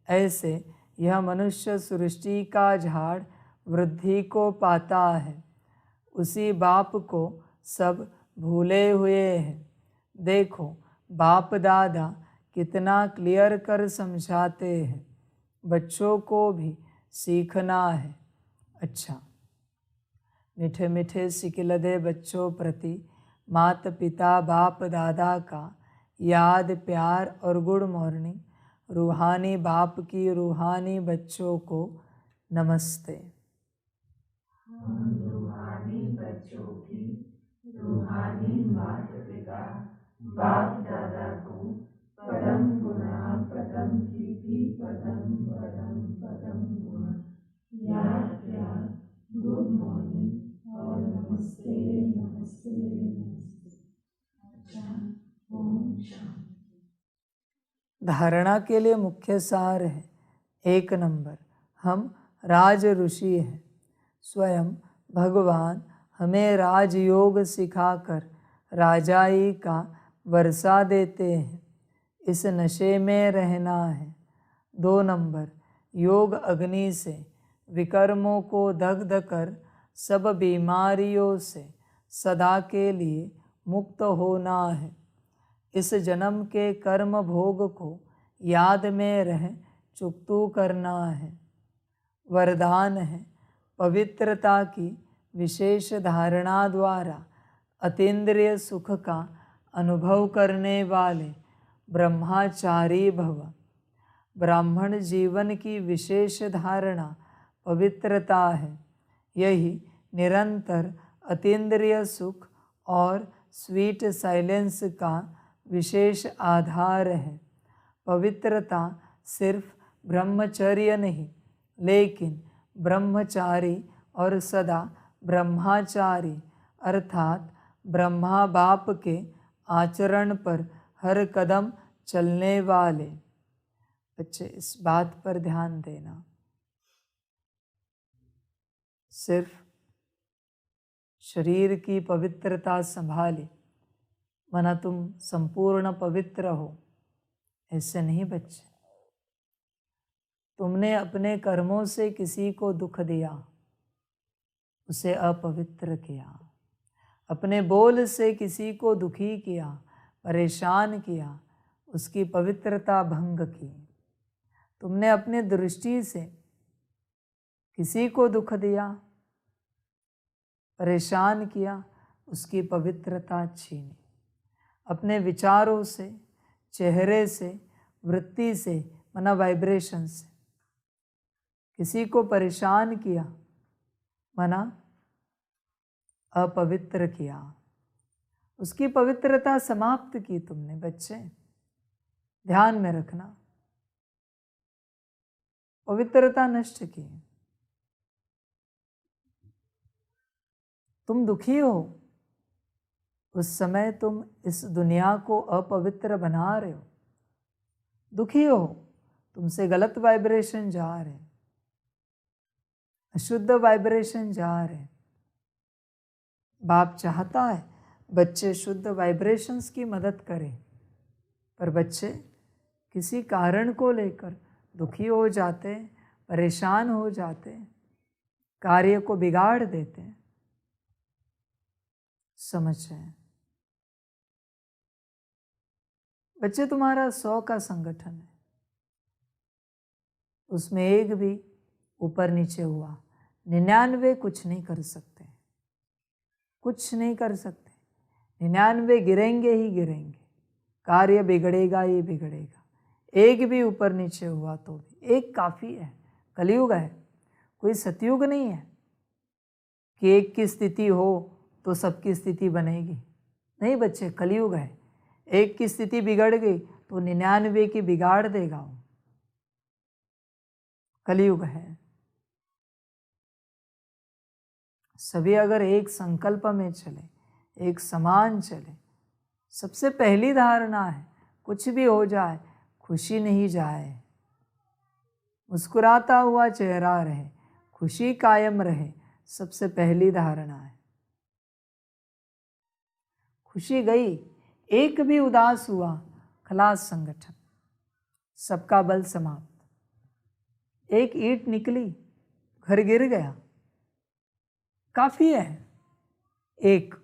ऐसे यह मनुष्य सृष्टि का झाड़ वृद्धि को पाता है। उसी बाप को सब भूले हुए हैं। देखो बाप दादा कितना क्लियर कर समझाते हैं, बच्चों को भी सीखना है। अच्छा, मीठे मीठे सिकिलदे बच्चों प्रति माता पिता बाप दादा का याद प्यार और गुड मॉर्निंग। रूहानी बाप की रूहानी बच्चों को नमस्ते। हम रूहानी बच्चों की रूहानी माता पिता बाप दादा को पदम गुणा पदम कीर्ति पदम पदम पदम गुणा याद प्यार गुड मॉर्निंग और नमस्ते नमस्ते नमस्ते। अच्छा, ओम शांति। धारणा के लिए मुख्य सार है। 1 नंबर, हम राज ऋषि हैं। स्वयं भगवान हमें राजयोग सिखाकर राजाई का वर्षा देते हैं। इस नशे में रहना है। 2 नंबर, योग अग्नि से विकर्मों को दग्ध कर सब बीमारियों से सदा के लिए मुक्त होना है। इस जन्म के कर्म भोग को याद में रह चुकतू करना है। वरदान है, पवित्रता की विशेष धारणा द्वारा अतीन्द्रिय सुख का अनुभव करने वाले ब्रह्मचारी भव। ब्राह्मण जीवन की विशेष धारणा पवित्रता है। यही निरंतर अतीन्द्रिय सुख और स्वीट साइलेंस का विशेष आधार है। पवित्रता सिर्फ ब्रह्मचर्य नहीं, लेकिन ब्रह्मचारी और सदा ब्रह्मचारी अर्थात ब्रह्मा बाप के आचरण पर हर कदम चलने वाले। बच्चे, इस बात पर ध्यान देना, सिर्फ शरीर की पवित्रता संभाली माना तुम संपूर्ण पवित्र हो, ऐसे नहीं बच्चे। तुमने अपने कर्मों से किसी को दुख दिया, उसे अपवित्र किया। अपने बोल से किसी को दुखी किया, परेशान किया, उसकी पवित्रता भंग की। तुमने अपनी दृष्टि से किसी को दुख दिया, परेशान किया, उसकी पवित्रता छीनी। अपने विचारों से, चेहरे से, वृत्ति से माना वाइब्रेशन से किसी को परेशान किया माना अपवित्र किया, उसकी पवित्रता समाप्त की तुमने। बच्चे, ध्यान में रखना, पवित्रता नष्ट की। तुम दुखी हो, उस समय तुम इस दुनिया को अपवित्र बना रहे हो। दुखी हो, तुमसे गलत वाइब्रेशन जा रहे, अशुद्ध वाइब्रेशन जा रहे। बाप चाहता है बच्चे शुद्ध वाइब्रेशंस की मदद करें, पर बच्चे किसी कारण को लेकर दुखी हो जाते, परेशान हो जाते, कार्य को बिगाड़ देते। समझ रहे बच्चे, तुम्हारा 100 का संगठन है, उसमें एक भी ऊपर नीचे हुआ, 99 कुछ नहीं कर सकते, कुछ नहीं कर सकते। 99 गिरेंगे ही गिरेंगे, कार्य बिगड़ेगा ही बिगड़ेगा। एक भी ऊपर नीचे हुआ तो भी एक काफ़ी है। कलयुग है, कोई सतयुग नहीं है कि एक की स्थिति हो तो सबकी स्थिति बनेगी। नहीं बच्चे, कलयुग है। एक की स्थिति बिगड़ गई तो 99 की बिगाड़ देगा वो। कलयुग है। सभी अगर एक संकल्प में चले, एक समान चले, सबसे पहली धारणा है कुछ भी हो जाए खुशी नहीं जाए, मुस्कुराता हुआ चेहरा रहे, खुशी कायम रहे, सबसे पहली धारणा है। खुशी गई, एक भी उदास हुआ, खलास संगठन, सबका बल समाप्त। एक ईंट निकली, घर गिर गया, काफ़ी है एक।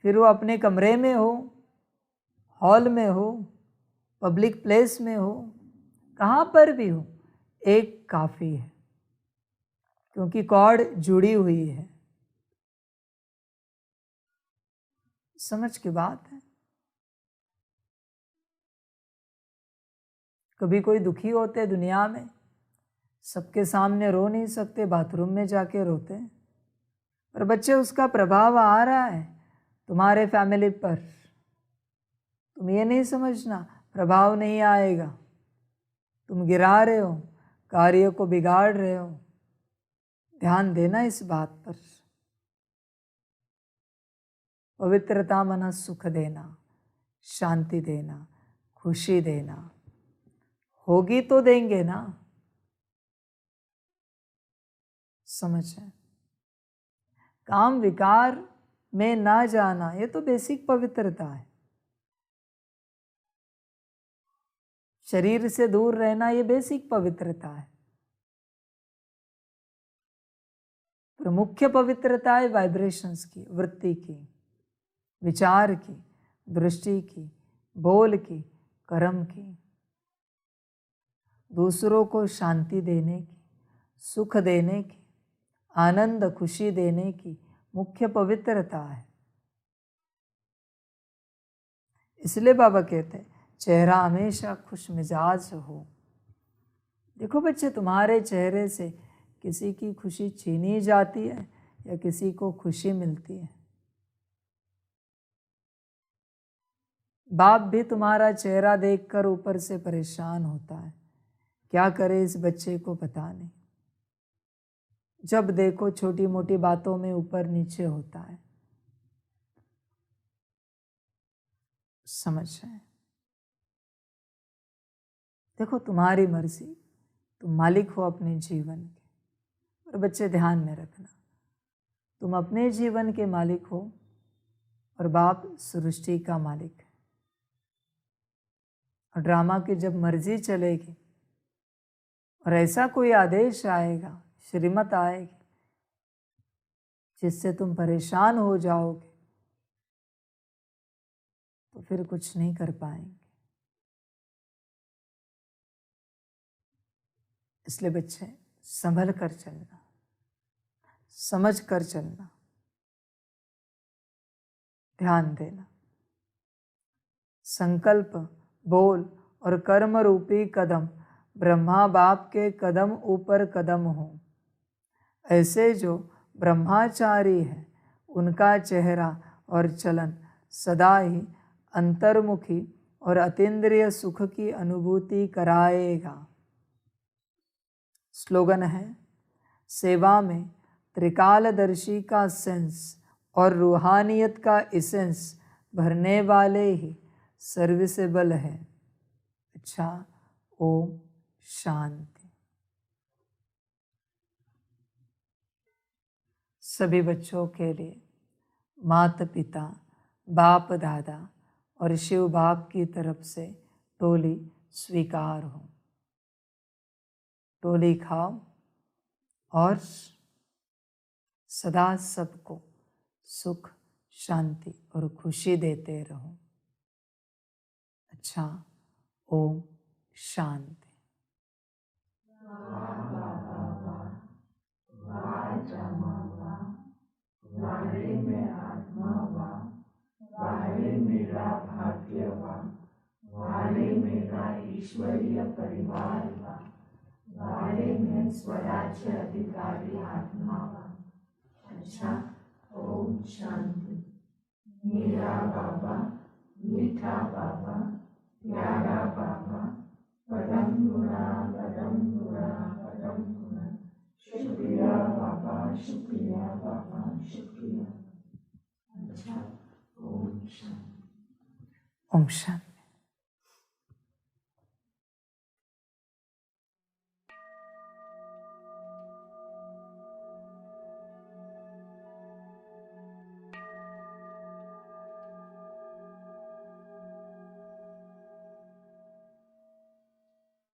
फिर वो अपने कमरे में हो, हॉल में हो, पब्लिक प्लेस में हो, कहाँ पर भी हो, एक काफ़ी है, क्योंकि कॉर्ड जुड़ी हुई है। समझ की बात है। कभी कोई दुखी होते दुनिया में, सबके सामने रो नहीं सकते, बाथरूम में जाके रोते हैं। पर बच्चे, उसका प्रभाव आ रहा है तुम्हारे फैमिली पर। तुम ये नहीं समझना प्रभाव नहीं आएगा। तुम गिरा रहे हो, कार्य को बिगाड़ रहे हो। ध्यान देना इस बात पर। पवित्रता मना सुख देना, शांति देना, खुशी देना। होगी तो देंगे ना। समझे? काम विकार में ना जाना, ये तो बेसिक पवित्रता है। शरीर से दूर रहना, ये बेसिक पवित्रता है। पर मुख्य पवित्रता है वाइब्रेशंस की, वृत्ति की, विचार की, दृष्टि की, बोल की, कर्म की। दूसरों को शांति देने की, सुख देने की, आनंद खुशी देने की मुख्य पवित्रता है। इसलिए बाबा कहते हैं चेहरा हमेशा खुश मिजाज हो। देखो बच्चे, तुम्हारे चेहरे से किसी की खुशी छीनी जाती है या किसी को खुशी मिलती है? बाप भी तुम्हारा चेहरा देखकर ऊपर से परेशान होता है, क्या करे इस बच्चे को पता नहीं। जब देखो छोटी मोटी बातों में ऊपर नीचे होता है। समझ रहे? देखो, तुम्हारी मर्जी, तुम मालिक हो अपने जीवन के। और बच्चे ध्यान में रखना, तुम अपने जीवन के मालिक हो और बाप सृष्टि का मालिक है। और ड्रामा की जब मर्जी चलेगी और ऐसा कोई आदेश आएगा, श्रीमत आएगी जिससे तुम परेशान हो जाओगे, तो फिर कुछ नहीं कर पाएंगे। इसलिए बच्चे संभल कर चलना, समझ कर चलना, ध्यान देना। संकल्प, बोल और कर्म रूपी कदम ब्रह्मा बाप के कदम ऊपर कदम हो। ऐसे जो ब्रह्माचारी है उनका चेहरा और चलन सदा ही अंतर्मुखी और अतीन्द्रिय सुख की अनुभूति कराएगा। स्लोगन है, सेवा में त्रिकालदर्शी का सेंस और रूहानियत का इसेंस भरने वाले ही सर्विसेबल है। अच्छा, ओम शांति। सभी बच्चों के लिए माता पिता, बाप दादा और शिव बाप की तरफ से टोली स्वीकार हो। टोली खाओ और सदा सबको सुख, शांति और खुशी देते रहो। अच्छा, ओम शांति। वारे में आत्मा वा, वारे मेरा भाग्य वा, वारे मेरा ईश्वरीय परिवार वा, वारे में स्वराज्य अधिकारी आत्मा वा। अच्छा, ओम शांति। मेरा बाबा, मीठा बाबा, प्यारा बाबा, परम गुणा, परम गुणा, परम गुणा। शुक्रिया बाबा, शुक्रिया बाबा, शुक्रिया। अच्छा, ओम शांति। ओम शांति।